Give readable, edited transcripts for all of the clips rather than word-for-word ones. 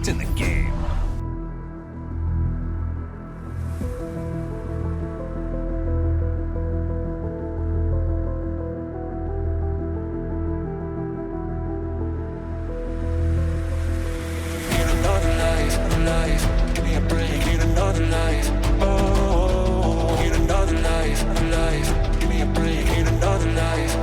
impact in the game. Give me a break, need another life. Oh, need another life, life. Give me a break, need another life.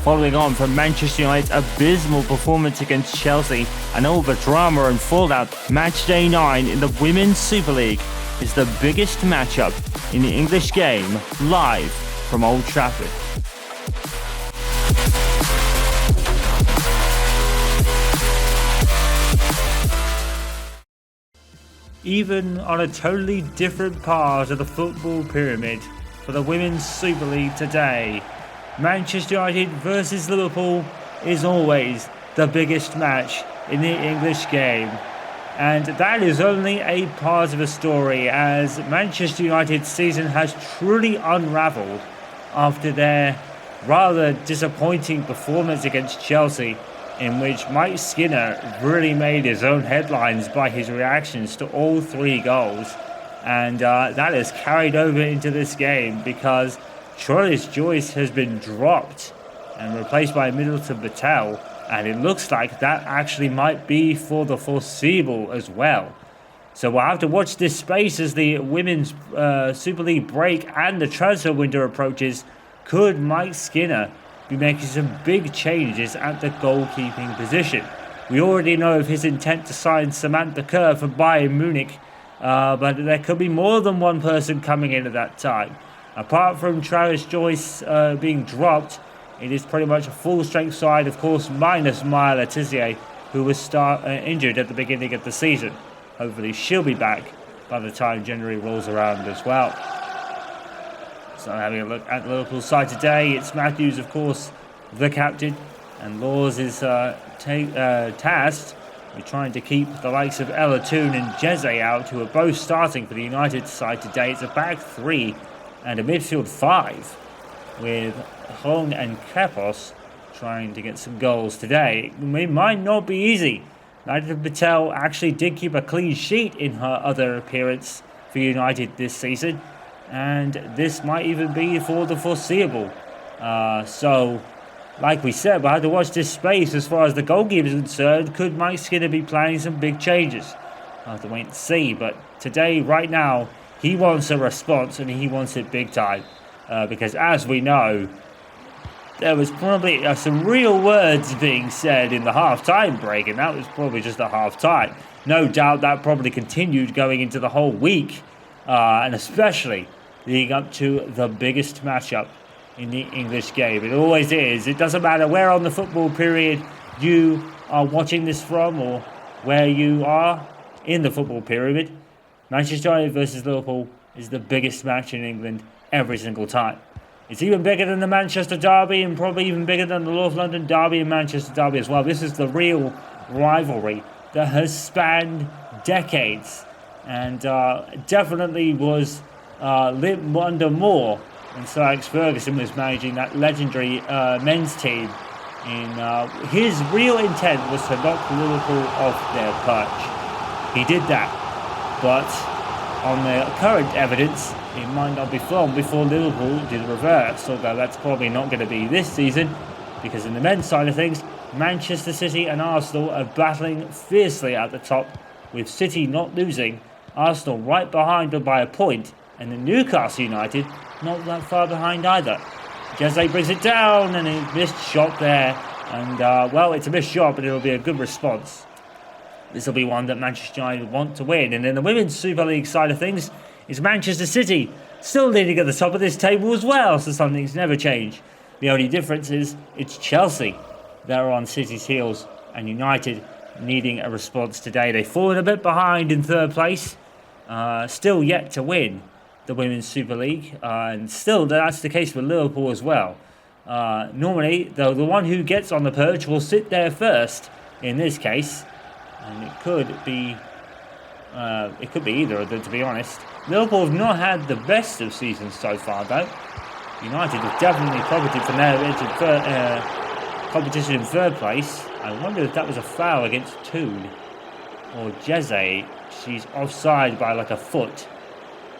Following on from Manchester United's abysmal performance against Chelsea and all the drama and fallout, match day 9 in the Women's Super League is the biggest matchup in the English game, live from Old Trafford. Even on a totally different part of the football pyramid for the Women's Super League today, Manchester United versus Liverpool is always the biggest match in the English game. And that is only a part of the story, as Manchester United's season has truly unravelled after their rather disappointing performance against Chelsea, in which Mike Skinner really made his own headlines by his reactions to all 3 goals. And that has carried over into this game, because Charles Joyce has been dropped and replaced by Middleton Patel, and it looks like that actually might be for the foreseeable as well. So we'll have to watch this space as the Women's Super League break and the transfer window approaches. Could Mike Skinner be making some big changes at the goalkeeping position? We already know of his intent to sign Samantha Kerr for Bayern Munich, but there could be more than one person coming in at that time. Apart from Travis Joyce being dropped, it is pretty much a full-strength side, of course, minus Maya Letizier, who was injured at the beginning of the season. Hopefully she'll be back by the time January rolls around as well. So having a look at the Liverpool side today, it's Matthews, of course, the captain, and Laws is tasked with trying to keep the likes of Ella Toon and Jeze out, who are both starting for the United side today. It's a back 3 and a midfield 5, with Hong and Krepos trying to get some goals today. It might not be easy. Middleton Patel actually did keep a clean sheet in her other appearance for United this season, and this might even be for the foreseeable. So, like we said, we'll have to watch this space as far as the goalkeeper is concerned. Could Mike Skinner be planning some big changes? I'll have to wait and see, but today, right now, he wants a response, and he wants it big time. Because as we know, there was probably some real words being said in the half-time break, and that was probably just a half-time. No doubt that probably continued going into the whole week, and especially leading up to the biggest matchup in the English game. It always is. It doesn't matter where on the football period you are watching this from, or where you are in the football pyramid. Manchester United versus Liverpool is the biggest match in England every single time. It's even bigger than the Manchester Derby, and probably even bigger than the North London Derby and Manchester Derby as well. This is the real rivalry that has spanned decades, and definitely was lit under more when Sir Alex Ferguson was managing that legendary men's team. His real intent was to knock Liverpool off their perch. He did that, but on the current evidence, it might not be long before Liverpool do the reverse, although that's probably not going to be this season, because in the men's side of things, Manchester City and Arsenal are battling fiercely at the top, with City not losing, Arsenal right behind them by a point, and the Newcastle United not that far behind either. Jeze brings it down, and a missed shot there, and well, it's a missed shot, but it'll be a good response. This will be one that Manchester United want to win. And in the Women's Super League side of things, is Manchester City still leading at the top of this table as well, so some things never change. The only difference is it's Chelsea they're on City's heels, and United needing a response today. They've fallen a bit behind in third place, still yet to win the Women's Super League, and still that's the case for Liverpool as well. Normally, the one who gets on the perch will sit there first in this case, and it could be either of them, to be honest. Liverpool have not had the best of seasons so far, though. United have definitely profited from their competition in third place. I wonder if that was a foul against Toon or Jeze. She's offside by like a foot.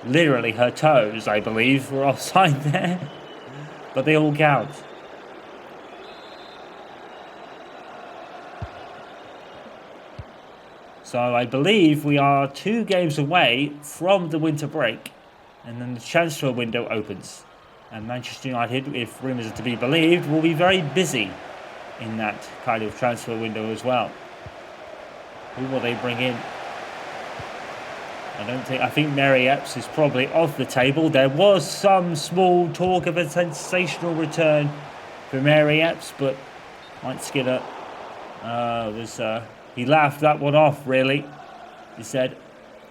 Literally her toes, I believe, were offside there. But they all count. So I believe we are 2 games away from the winter break, and then the transfer window opens. And Manchester United, if rumours are to be believed, will be very busy in that kind of transfer window as well. Who will they bring in? I think Mary Epps is probably off the table. There was some small talk of a sensational return for Mary Epps, but Mike Skinner he laughed that one off, really. He said,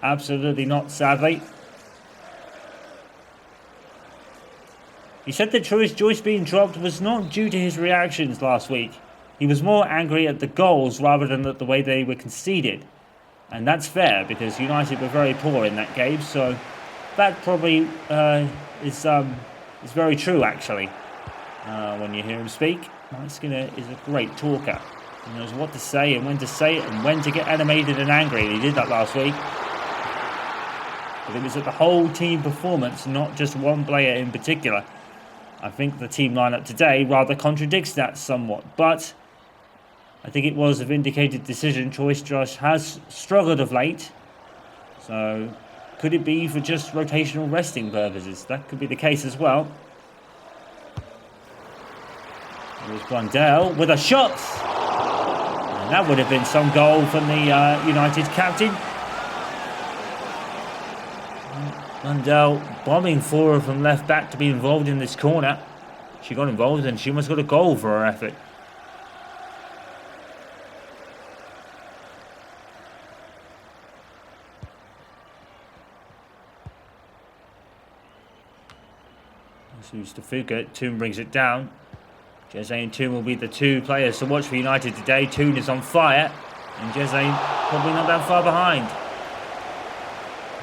absolutely not, sadly. He said that Joyce being dropped was not due to his reactions last week. He was more angry at the goals rather than at the way they were conceded. And that's fair, because United were very poor in that game, so that probably is very true, actually. When you hear him speak, Mike Skinner is a great talker. He knows what to say and when to say it and when to get animated and angry. And he did that last week. But it was at the whole team performance, not just one player in particular. I think the team lineup today rather contradicts that somewhat. But I think it was a vindicated decision. Josh has struggled of late. So could it be for just rotational resting purposes? That could be the case as well. There's Blundell with a shot. And that would have been some goal from the United captain. Blundell bombing forward from left back to be involved in this corner. She got involved and she almost got a goal for her effort. Who's to Fuka? Toon brings it down. Jeze and Toon will be the 2 players to watch for United today. Toon is on fire, and Jeze probably not that far behind.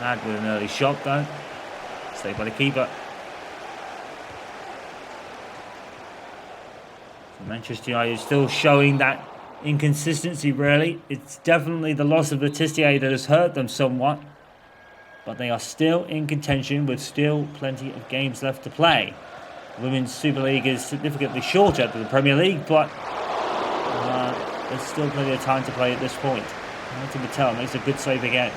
Mad with an early shot though. Saved by the keeper. So Manchester United still showing that inconsistency, really. It's definitely the loss of Letitia that has hurt them somewhat. But they are still in contention with still plenty of games left to play. The Women's Super League is significantly shorter than the Premier League, but there's still plenty of time to play at this point. Martin Mattel makes a good save again.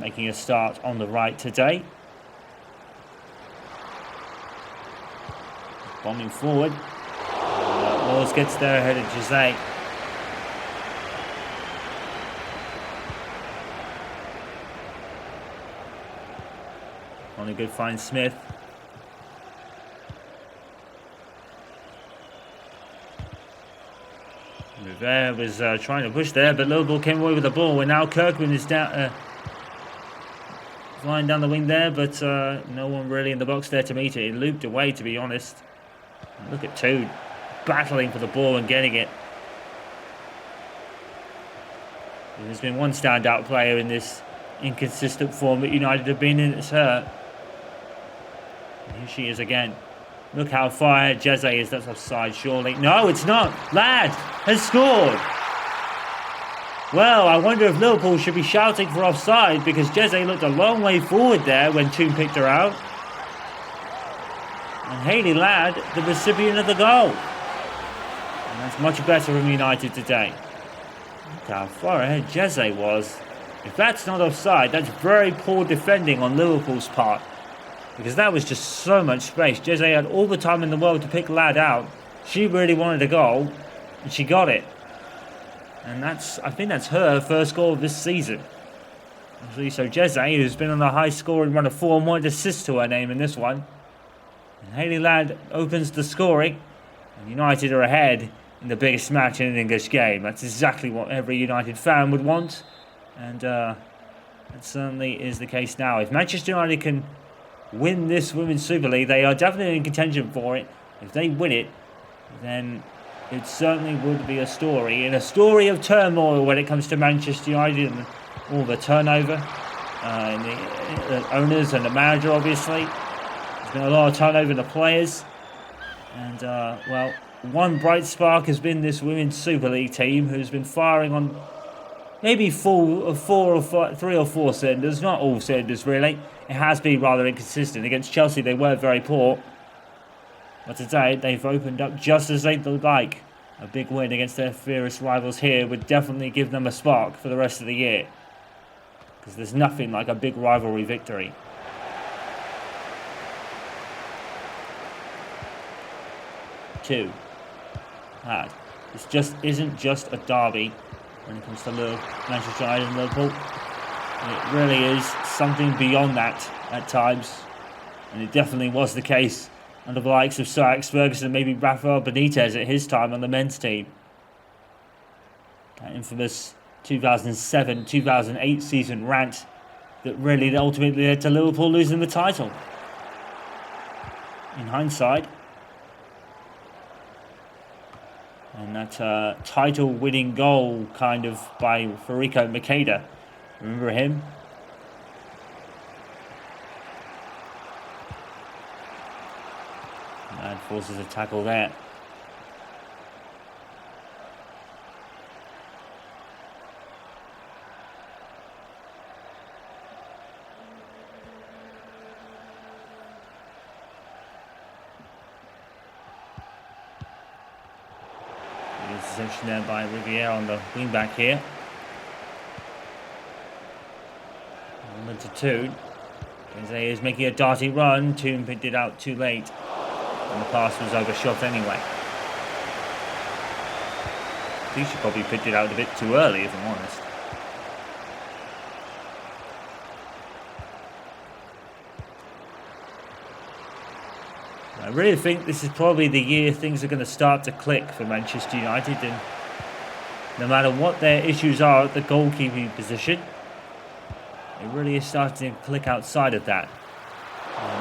Making a start on the right today. Bombing forward. Laws gets there ahead of Jose. On a good find, Smith. Rivera was trying to push there, but Liverpool came away with the ball. And now Kirkman is down, flying down the wing there, but no one really in the box there to meet it. It looped away, to be honest. And look at Toon battling for the ball and getting it. And there's been one standout player in this inconsistent form that United have been in. It's her. And here she is again. Look how far Jeze is. That's offside, surely. No, it's not. Ladd has scored. Well, I wonder if Liverpool should be shouting for offside, because Jeze looked a long way forward there when Toon picked her out. And Hayley Ladd, the recipient of the goal. And that's much better from United today. Look how far ahead Jeze was. If that's not offside, that's very poor defending on Liverpool's part. Because that was just so much space. Jeze had all the time in the world to pick Ladd out. She really wanted a goal, and she got it. And I think that's her first goal of this season. So Jeze, who's been on a high scoring run of form, wanted assists to her name in this one. And Hayley Ladd opens the scoring. And United are ahead in the biggest match in an English game. That's exactly what every United fan would want. And that certainly is the case now. If Manchester United can win this Women's Super League, they are definitely in contention for it. If they win it, then it certainly would be a story. And a story of turmoil when it comes to Manchester United and all the turnover. And the owners and the manager, obviously. There's been a lot of turnover in the players. And, well, one bright spark has been this Women's Super League team who's been firing on maybe three or four cylinders. Not all cylinders, really. It has been rather inconsistent. Against Chelsea, they were very poor. But today, they've opened up just as they'd like. A big win against their fierce rivals here would definitely give them a spark for the rest of the year. Because there's nothing like a big rivalry victory. Two. This just isn't just a derby when it comes to Manchester United and Liverpool. It really is something beyond that at times. And it definitely was the case under the likes of Sir Alex Ferguson and maybe Rafael Benitez at his time on the men's team. That infamous 2007-2008 season rant that really ultimately led to Liverpool losing the title. In hindsight. And that title-winning goal kind of by Federico Makeda. Remember him? And forces a tackle there. Interception there by Riviere on the wing back here. 1-2. Jose is making a darting run. Toon picked it out too late. And the pass was overshot anyway. He should probably picked it out a bit too early, if I'm honest. I really think this is probably the year things are going to start to click for Manchester United, and no matter what their issues are at the goalkeeping position, it really is starting to click outside of that.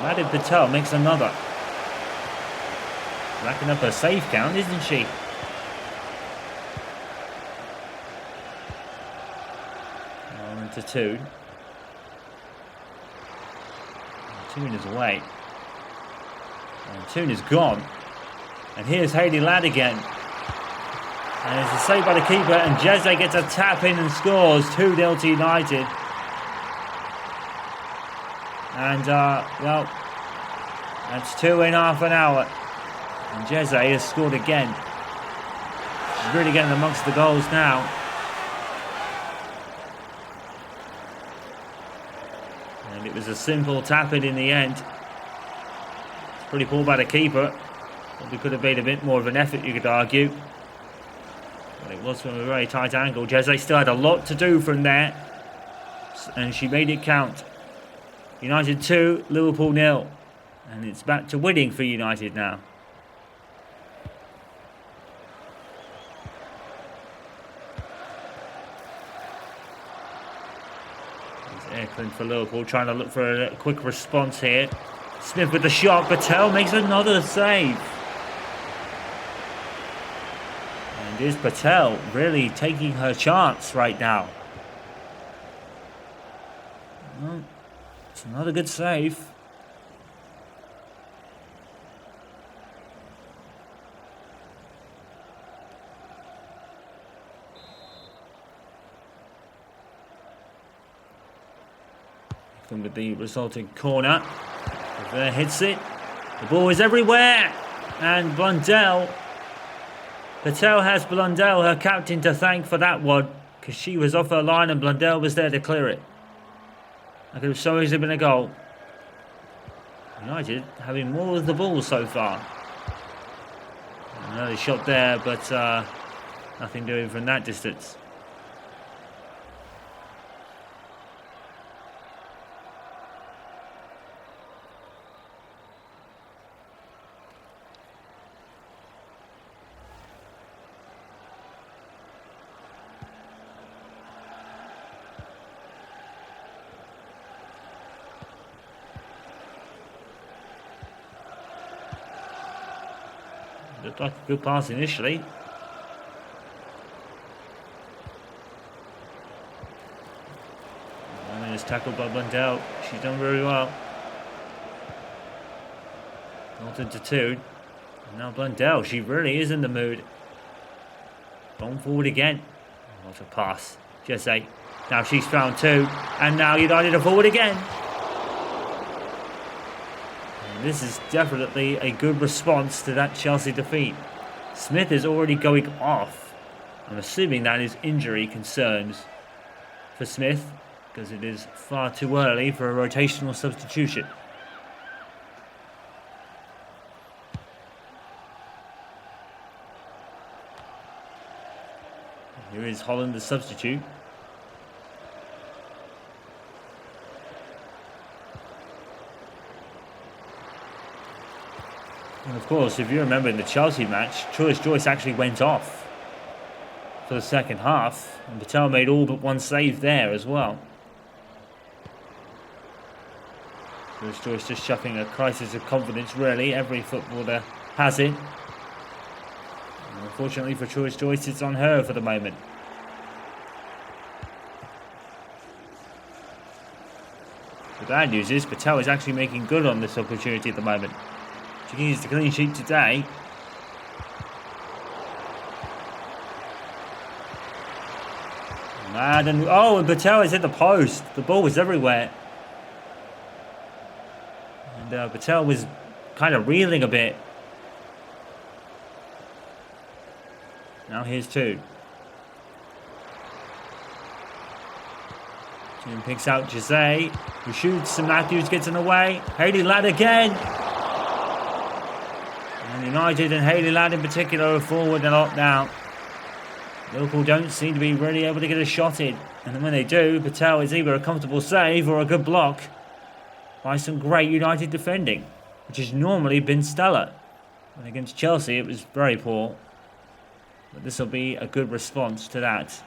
Maddie Patel makes another. Racking up her save count, isn't she? On to Toon. Toon is away. And Toon is gone. And here's Hayley Ladd again. And it's a save by the keeper, and Jeze gets a tap in and scores 2-0 to United. And, well, that's 2 in half an hour. And Jeze has scored again. He's really getting amongst the goals now. And it was a simple tap-in the end. It's pretty poor by the keeper. Probably could have made a bit more of an effort, you could argue. But it was from a very tight angle. Jeze still had a lot to do from there. And she made it count. United 2, Liverpool 0. And it's back to winning for United now. Eklund for Liverpool, trying to look for a quick response here. Smith with the shot. Patel makes another save. And is Patel really taking her chance right now? Well, it's another good save. With the resulting corner. There hits it. The ball is everywhere. And Blundell. Patel has Blundell, her captain, to thank for that one. Because she was off her line and Blundell was there to clear it. That could have so easily been a goal. United having more of the ball so far. Another shot there, but nothing doing from that distance. Looked like a good pass initially. And it's tackled by Blundell. She's done very well. Bolton to 2. And now Blundell, she really is in the mood. Gone forward again. What a pass. Jesse. Now she's found 2. And now United are forward again. And this is definitely a good response to that Chelsea defeat. Smith is already going off. I'm assuming that is injury concerns for Smith, because it is far too early for a rotational substitution. Here is Holland, the substitute. And of course, if you remember in the Chelsea match, Joyce actually went off for the second half, and Patel made all but one save there as well. Joyce just shuffling a crisis of confidence, really. Every footballer has it. And unfortunately for Joyce, it's on her for the moment. The bad news is Patel is actually making good on this opportunity at the moment. She can use the clean sheet today. And Patel has hit the post. The ball was everywhere. And Patel was kind of reeling a bit. Now here's 2. Jim picks out Jose, who shoots, and Matthews gets in the way. Hayley Ladd again. And United and Hayley Ladd in particular are forward a lot now. Liverpool don't seem to be really able to get a shot in. And when they do, Patel is either a comfortable save or a good block by some great United defending, which has normally been stellar. And against Chelsea it was very poor. But this will be a good response to that.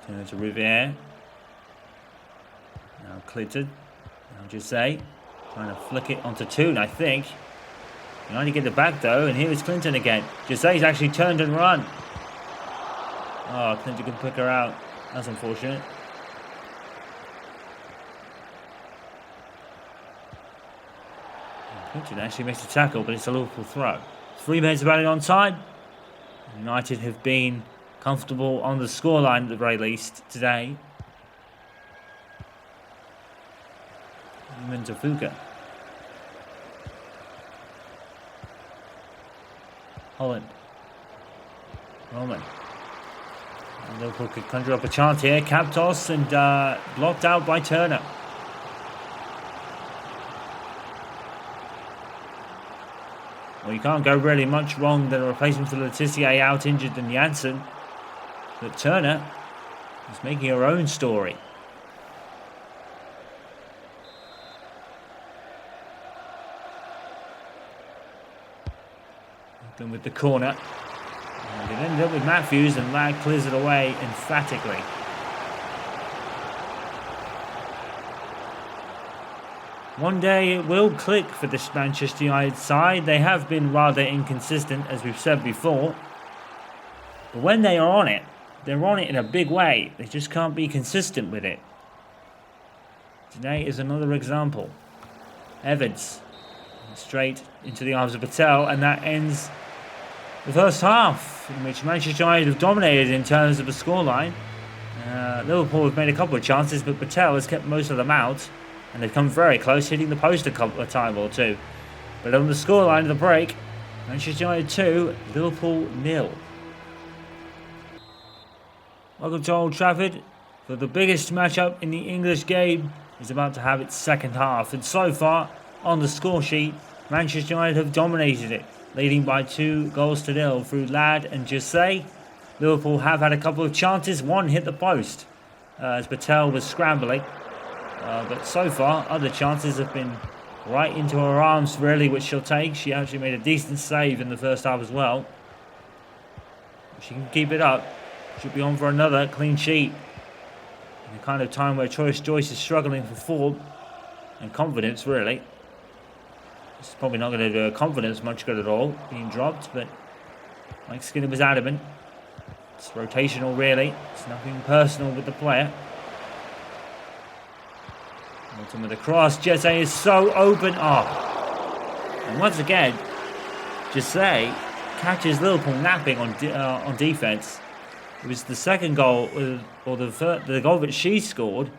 Turn to Riviere. Now Clinton. Now Jose. Trying to flick it onto Toon, I think. United get the back though, and here is Clinton again. Jose's actually turned and run. Oh, Clinton can pick her out. That's unfortunate. Clinton actually makes a tackle, but it's a Liverpool throw. 3 minutes of added on time. United have been comfortable on the scoreline at the very least today. Fuka. Holland. Roman. And Liverpool could conjure up a chance here. Captos and blocked out by Turner. Well, you can't go really much wrong than a replacement for Letizia out injured than Janssen. But Turner is making her own story. Then with the corner. And it ended up with Matthews, and Ladd clears it away emphatically. One day it will click for this Manchester United side. They have been rather inconsistent, as we've said before. But when they are on it, they're on it in a big way. They just can't be consistent with it. Today is another example. Evans straight into the arms of Patel, and that ends the first half, in which Manchester United have dominated in terms of the scoreline. Liverpool have made a couple of chances, but Patel has kept most of them out, and they've come very close, hitting the post a couple of times or two. But on the scoreline of the break, Manchester United 2, Liverpool 0. Welcome to Old Trafford, for the biggest matchup in the English game is about to have its second half, and so far on the score sheet, Manchester United have dominated it, leading by 2-0 through Ladd and Jose. Liverpool have had a couple of chances. One hit the post as Patel was scrambling. But so far, other chances have been right into her arms, really, which she'll take. She actually made a decent save in the first half as well. If she can keep it up, she'll be on for another clean sheet. In the kind of time where Joyce is struggling for form. and confidence, really. It's probably not going to do confidence much good at all, being dropped, but Mike Skinner was adamant. It's rotational, really. It's nothing personal with the player. Milton with the cross. Jesse is so open. And once again, Jesse catches Liverpool napping on defence. It was the second goal, or the goal that she scored.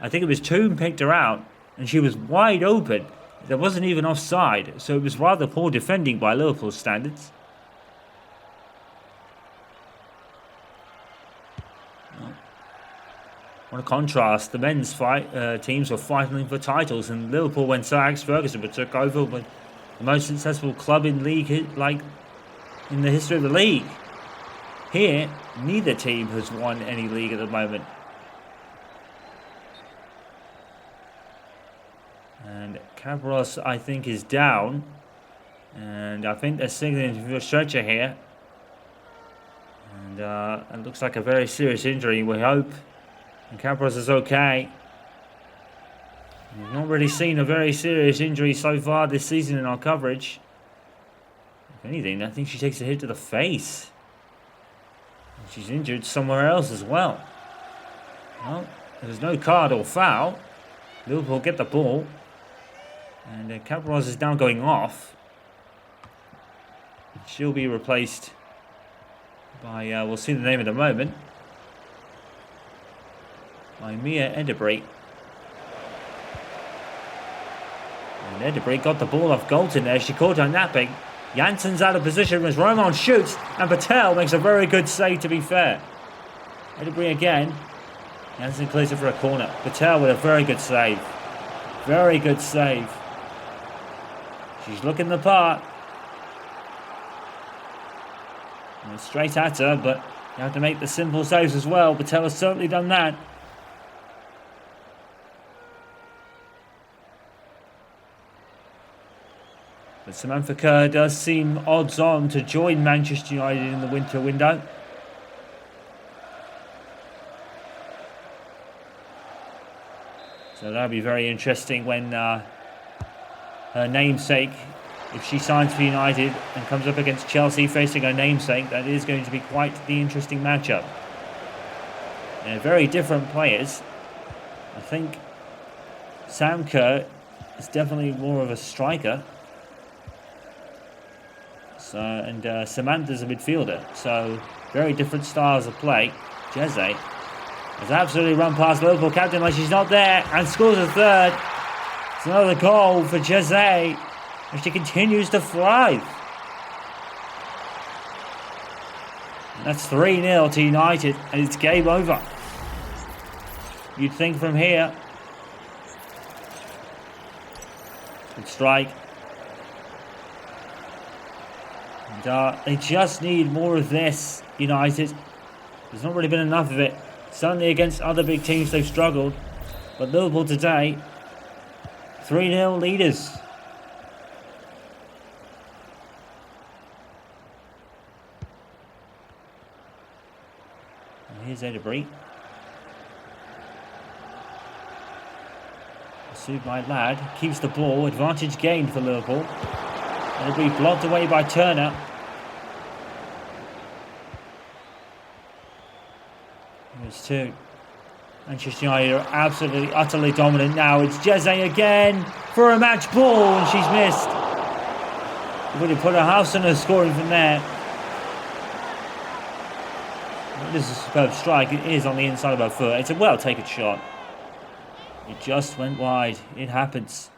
I think it was Toon picked her out, and she was wide open. There wasn't even offside, so it was rather poor defending by Liverpool standards. What a contrast. The men's teams were fighting for titles, and Liverpool, when Sir Alex Ferguson took over, were the most successful club in league, like in the history of the league. Here, neither team has won any league at the moment. And Cabros, I think, is down. And I think they're signaling for a stretcher here. And it looks like a very serious injury, we hope. And Cabros is okay. We've not really seen a very serious injury so far this season in our coverage. If anything, I think she takes a hit to the face. And she's injured somewhere else as well. Well, there's no card or foul. Liverpool get the ball. And Cabros is now going off. She'll be replaced by, we'll see the name in a moment, by Mia Edebrecht. And Edebrecht got the ball off Galton there. She caught her napping. Jansen's out of position as Roman shoots, and Patel makes a very good save, to be fair. Edebrecht again. Jansen clears it for a corner. Patel with a very good save. Very good save. She's looking the part. And straight at her, but you have to make the simple saves as well. Patel has certainly done that. But Samantha Kerr does seem odds on to join Manchester United in the winter window. So that'll be very interesting when her namesake, if she signs for United and comes up against Chelsea facing her namesake, that is going to be quite the interesting matchup. They're very different players. I think Sam Kerr is definitely more of a striker. So, and Samantha's a midfielder. So very different styles of play. Jeze has absolutely run past Liverpool captain like she's not there and scores a third. It's another goal for Jeze, and she continues to thrive. And that's 3-0 to United, and it's game over. You'd think from here. Good strike. And they just need more of this, United. There's not really been enough of it. Certainly against other big teams they've struggled. But Liverpool today, 3-0 leaders. And here's Edebrecht. Pursued by Ladd. Keeps the ball. Advantage gained for Liverpool. Edebrecht blocked away by Turner. There's two. Manchester United are absolutely, utterly dominant now. It's Jeze again for a match ball, and she's missed. Would have put a house on her scoring from there. This is a superb strike. It is on the inside of her foot. It's a well-taken shot. It just went wide. It happens.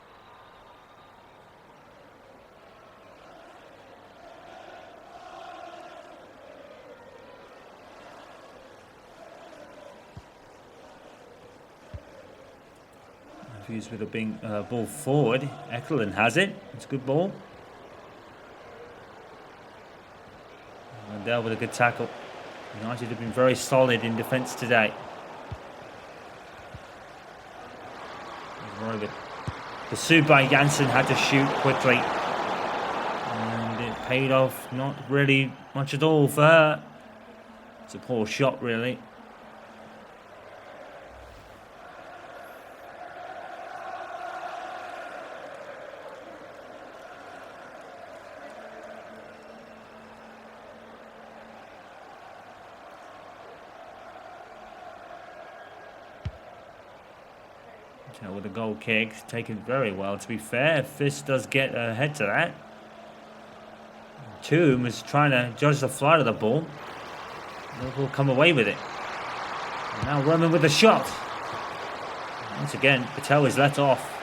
With a ball forward. Ekelund has it. It's a good ball. And there with a good tackle. United have been very solid in defence today. Pursued by Jansen, had to shoot quickly. And it paid off not really much at all for her. It's a poor shot, really. With a goal kick, taken very well. To be fair, Fist does get ahead to that. Toom is trying to judge the flight of the ball. Liverpool come away with it. And now Roman with the shot. Once again, Patel is let off.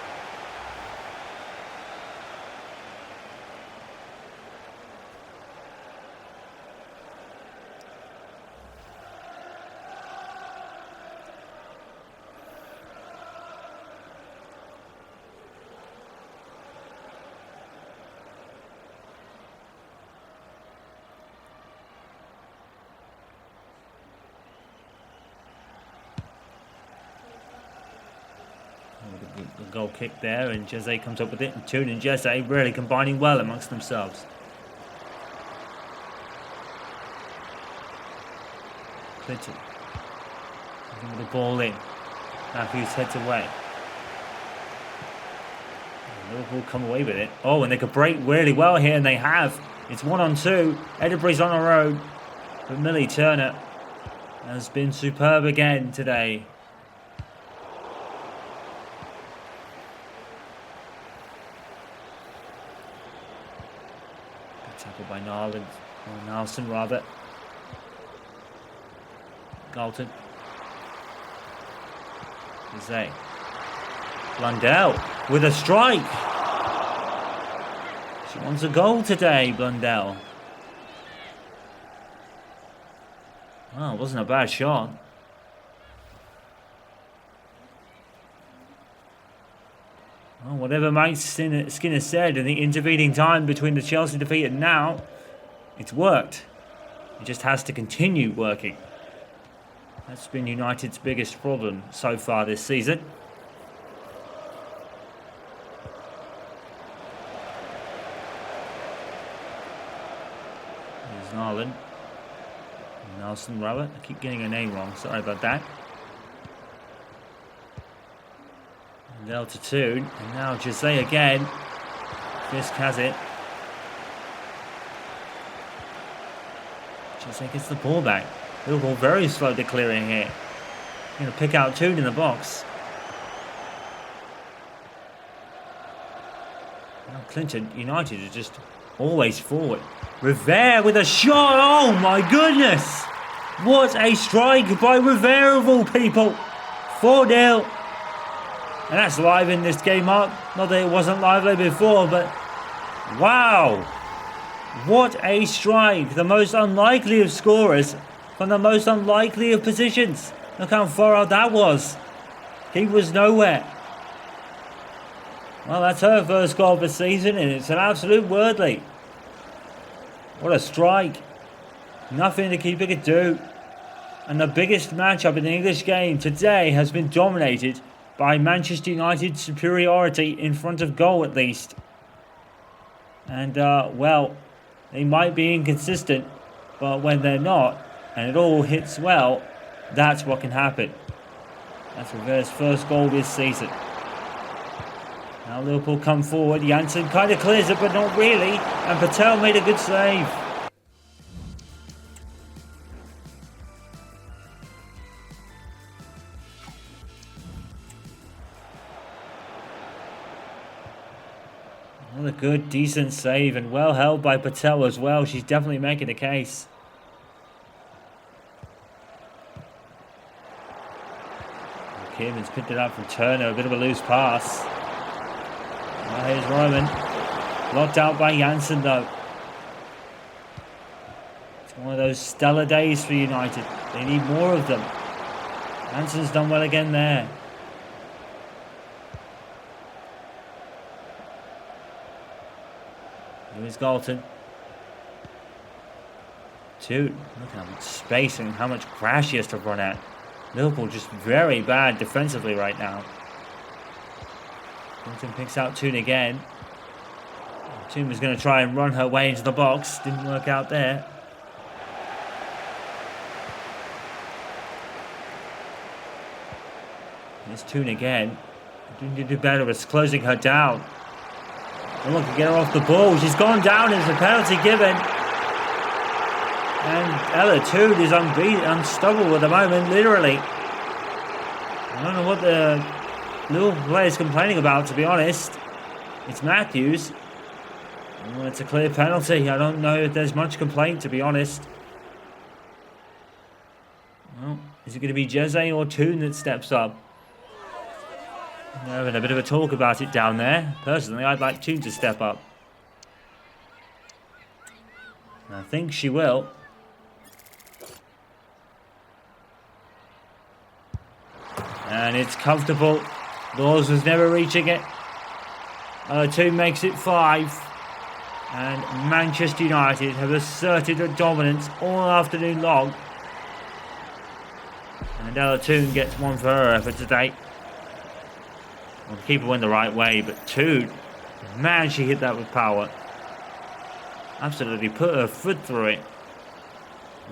The goal kick there, and Jose comes up with it, and Toon and Jose really combining well amongst themselves. Clinton with the ball in. Matthews heads away. And Liverpool come away with it. Oh, and they could break really well here, and they have. It's 1-on-2. Edinburgh's on the road, but Millie Turner has been superb again today. Tackled by Narland, or Nelson rather. Galton. Jose. Blundell with a strike. She wants a goal today, Blundell. Oh, it wasn't a bad shot. Well, whatever Mike Skinner said in the intervening time between the Chelsea defeat and now, it's worked. It just has to continue working. That's been United's biggest problem so far this season. Here's Narland. Nelson Robert. I keep getting her name wrong. Sorry about that. And altitude. And now Jose again. Fisk has it. Jose gets the ball back. Liverpool very slow to clearing here. Going to pick out Toon in the box. Now Clinton, United are just always forward. Rivera with a shot. Oh my goodness. What a strike by Rivera of all people. 4-0. And that's live in this game, Mark. Not that it wasn't live there before, but wow. What a strike. The most unlikely of scorers from the most unlikely of positions. Look how far out that was. He was nowhere. Well, that's her first goal of the season, and it's an absolute worldly. What a strike. Nothing the keeper could do. And the biggest matchup in the English game today has been dominated by Manchester United's superiority in front of goal at least. And, well, they might be inconsistent, but when they're not, and it all hits well, that's what can happen. That's Rivera's first goal this season. Now Liverpool come forward. Janssen kind of clears it, but not really. And Patel made a good save. Another good, decent save, and well held by Patel as well. She's definitely making a case. Kierman's picked it up from Turner. A bit of a loose pass. Now here's Roman. Blocked out by Janssen though. It's one of those stellar days for United. They need more of them. Janssen's done well again there. Here's Galton. Look how much space and how much grass he has to run at. Liverpool just very bad defensively right now. Clinton picks out Toon again. Toon was going to try and run her way into the box. Didn't work out there. There's Toon again. Didn't do better. It's closing her down. No one can get her off the ball. She's gone down. There's a penalty given. And Ella Toon is unstoppable at the moment, literally. I don't know what the little players complaining about, to be honest. It's Matthews. Oh, it's a clear penalty. I don't know if there's much complaint, to be honest. Well, is it going to be Jeze or Toon that steps up? They're having a bit of a talk about it down there. Personally, I'd like Toon to step up. And I think she will. And it's comfortable. Laws was never reaching it. Toon makes it 5. And Manchester United have asserted their dominance all afternoon long. And Ella Toon gets one for her effort today. Well, the keeper went the right way, but Toon, man, she hit that with power. Absolutely put her foot through it.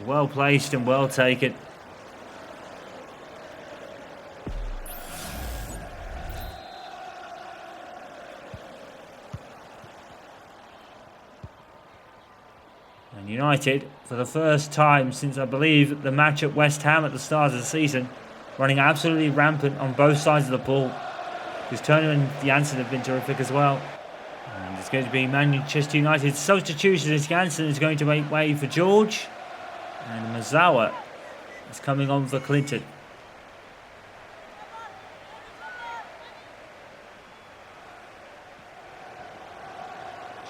Well placed and well taken. And United, for the first time since I believe the match at West Ham at the start of the season, running absolutely rampant on both sides of the ball. Because Turner and Janssen have been terrific as well. And it's going to be Manchester United's substitution as Janssen is going to make way for George. And Mazawa is coming on for Clinton.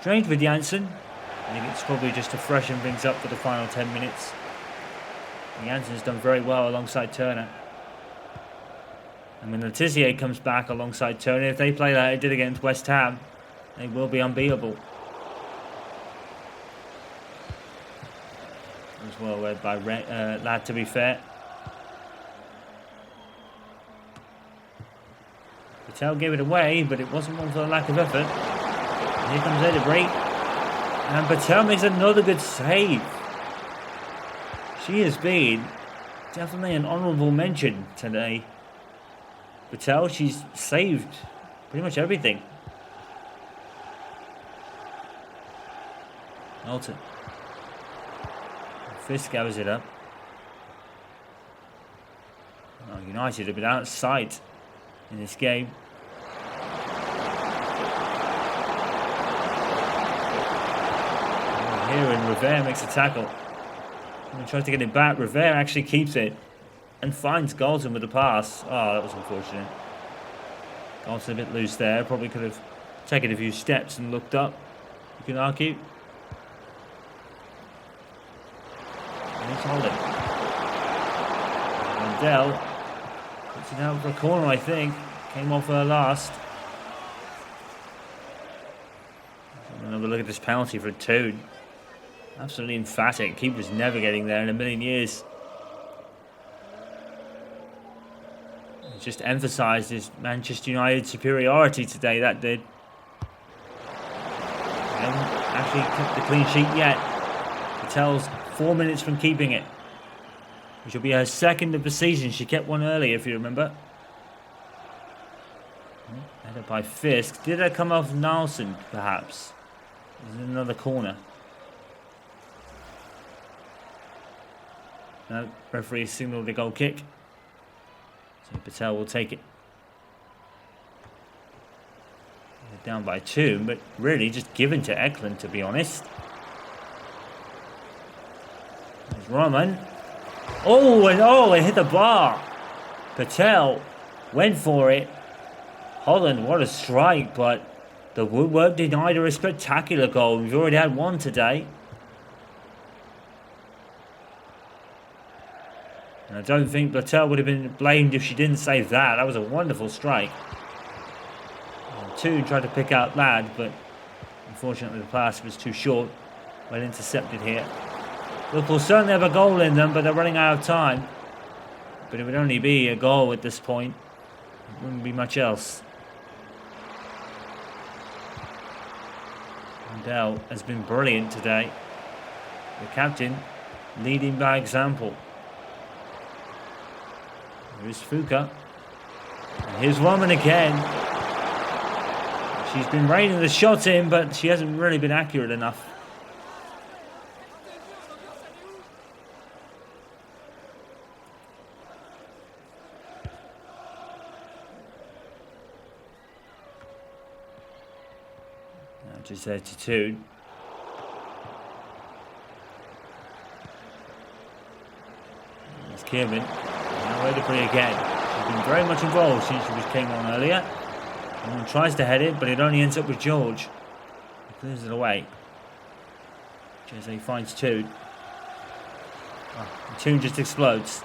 Strange with Janssen. I think it's probably just to freshen things up for the final 10 minutes. Janssen's done very well alongside Turner. And when Letitia comes back alongside Turner, if they play like they did against West Ham, they will be unbeatable. As well led by Ladd, to be fair. Patel gave it away, but it wasn't one for the lack of effort. And here comes Edinburgh. And Patel makes another good save. She has been definitely an honourable mention today. Patel, she's saved pretty much everything. Alton. Fisk gathers it up. Oh, United have been out of sight in this game. Here and Rivera makes a tackle. And tries to get it back. Rivera actually keeps it and finds Galton with the pass. Oh, that was unfortunate. Galton a bit loose there. Probably could have taken a few steps and looked up, you can argue. And he's holding. And Dell puts it out for a corner, I think. Came off her last. Another look at this penalty for Toon. Absolutely emphatic. Keeper's never getting there in a million years. It just emphasised his Manchester United superiority today, that did. Haven't actually kept the clean sheet yet. Patel's 4 minutes from keeping it, which will be her second of the season. She kept one earlier, if you remember. Headed by Fisk. Did that come off Nelson, perhaps? Is it another corner? No, referee signalled a goal kick. So Patel will take it. They're down by 2, but really just given to Eklund, to be honest. There's Roman. It hit the bar. Patel went for it. Holland, what a strike, but the woodwork denied her a spectacular goal. We've already had one today. And I don't think Patel would have been blamed if she didn't save that. That was a wonderful strike. Toon tried to pick out Ladd, but unfortunately the pass was too short. Well intercepted here. Liverpool certainly have a goal in them, but they're running out of time. But it would only be a goal at this point. It wouldn't be much else. Dell has been brilliant today. The captain leading by example. Here's Fuka. And here's Roman again. She's been raining the shots in, but she hasn't really been accurate enough. Just there to 2. It's Kierman. Now ready for it again. He's been very much involved since he came on earlier. And tries to head it, but it only ends up with George. He clears it away. Jose finds 2. Oh, 2 just explodes.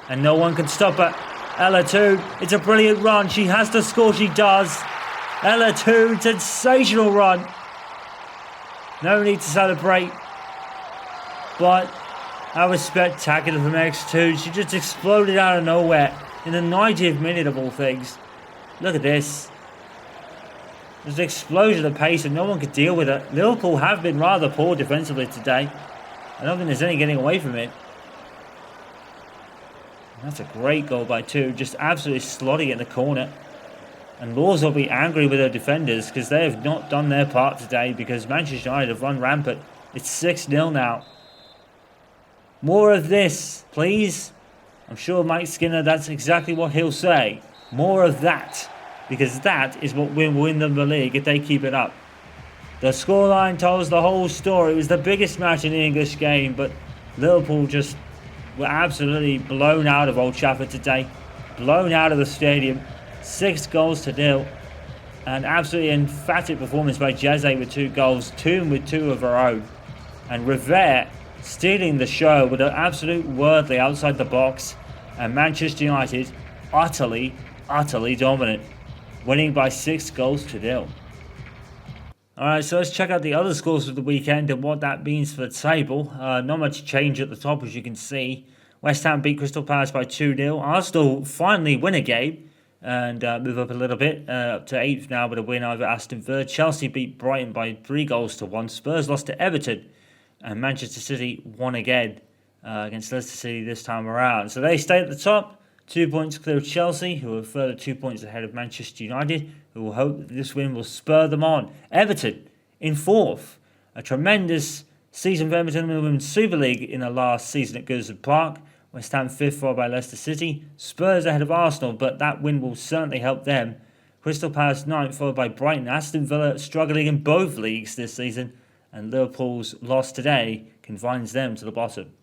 And no one can stop her. Ella 2. It's a brilliant run. She has to score. She does. Ella 2. Sensational run. No need to celebrate. But that was spectacular from X2. She just exploded out of nowhere in the 90th minute of all things. Look at this. There's an explosion of pace and no one could deal with it. Liverpool have been rather poor defensively today. I don't think there's any getting away from it. And that's a great goal by 2. Just absolutely slotting it in the corner. And Laws will be angry with their defenders because they have not done their part today because Manchester United have run rampant. It's 6-0 now. More of this, please. I'm sure Mike Skinner, that's exactly what he'll say. More of that. Because that is what will win them the league if they keep it up. The scoreline tells the whole story. It was the biggest match in the English game, but Liverpool just were absolutely blown out of Old Trafford today. Blown out of the stadium. 6-0. An absolutely emphatic performance by Jeze with 2 goals. Toon with 2 of her own. And Rivera stealing the show with an absolute worldly outside the box. And Manchester United utterly dominant. Winning by 6-0. Alright, so let's check out the other scores of the weekend and what that means for the table. Not much change at the top, as you can see. West Ham beat Crystal Palace by 2-0. Arsenal finally win a game and move up a little bit, up to 8th now with a win over Aston Villa. Chelsea beat Brighton by 3-1. Spurs lost to Everton. And Manchester City won again against Leicester City this time around. So they stay at the top. 2 points clear of Chelsea, who are further 2 points ahead of Manchester United, who will hope that this win will spur them on. Everton in 4th. A tremendous season for Everton in the Women's Super League in the last season at Goodison Park. West Ham 5th, followed by Leicester City. Spurs ahead of Arsenal, but that win will certainly help them. Crystal Palace 9th, followed by Brighton. Aston Villa struggling in both leagues this season. And Liverpool's loss today confines them to the bottom.